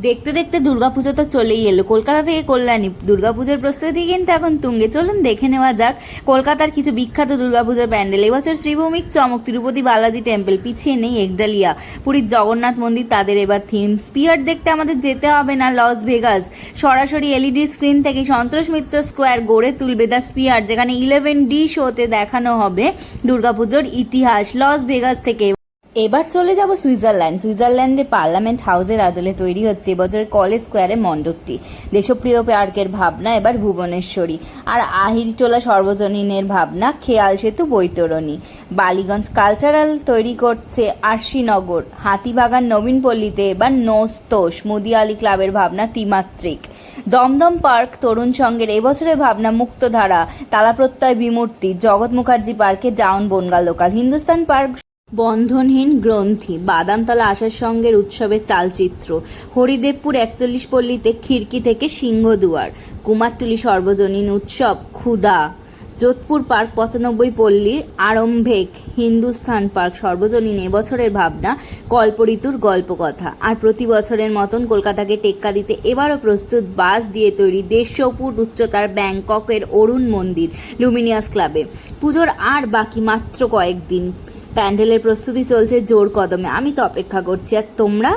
দেখতে দেখতে দুর্গাপুজো তো চলেই এলো। কলকাতা থেকে কল্যাণী দুর্গাপুজোর প্রস্তুতি কিন্তু এখন তুঙ্গে। চলুন দেখে নেওয়া যাক কলকাতার কিছু বিখ্যাত দুর্গাপুজোর প্যান্ডেল। এবছর শ্রীভৌমিক চমক, তিরুপতি বালাজি টেম্পল, পিছিয়ে নেই একডালিয়া, পুরীর জগন্নাথ মন্দির তাদের এবার থিম। স্পিয়ার দেখতে আমাদের যেতে হবে না লস ভেগাস, সরাসরি এলইডি স্ক্রিন থেকে সন্তোষ মিত্র স্কোয়ার গড়ে তুলবে দ্য স্পিয়ার, যেখানে 11D শোতে দেখানো হবে দুর্গাপুজোর ইতিহাস লস ভেগাস থেকে। এবার চলে যাব সুইজারল্যান্ডের পার্লামেন্ট হাউসের আদলে তৈরি হচ্ছে এবছরের কলেজ স্কোয়ারে মণ্ডপটি। দেশপ্রিয় পার্কের ভাবনা এবার ভুবনেশ্বরী, আর আহিরিটোলা সর্বজনীনের ভাবনা খেয়াল সেতু বৈতরণী। বালিগঞ্জ কালচারাল তৈরি করছে আরশিনগর, হাতিবাগান নবীনপল্লীতে এবার নোস্তোষ, মুদিয়ালি ক্লাবের ভাবনা ত্রিমাত্রিক। দমদম পার্ক তরুণ সংঘের এবছরের ভাবনা মুক্তধারা, তালাপ্রত্যয় বিমূর্তি। জগৎ মুখার্জি পার্কে জাউন বনগা লোকাল। হিন্দুস্তান পার্ক বন্ধনহীন গ্রন্থি। বাদামতলা আশার সঙ্গের উৎসবের চালচিত্র। হরিদেবপুর 41 পল্লীতে খিড়কি থেকে সিংহদুয়ার। কুমারটুলি সর্বজনীন উৎসব ক্ষুধা। যোধপুর পার্ক 95 পল্লীর আরম্ভেক। হিন্দুস্থান পার্ক সর্বজনীন এবছরের ভাবনা কল্পঋতুর গল্পকথা। আর প্রতি বছরের মতন কলকাতাকে টেক্কা দিতে এবারও প্রস্তুত বাঁশ দিয়ে তৈরি 150 ফুট উচ্চতার ব্যাংককের অরুণ মন্দির লুমিনিয়াস ক্লাবে। পুজোর আর বাকি মাত্র কয়েকদিন। প্যান্ডেলের প্রস্তুতি চলছে জোর কদমে। আমি তো অপেক্ষা করছি, আর তোমরা?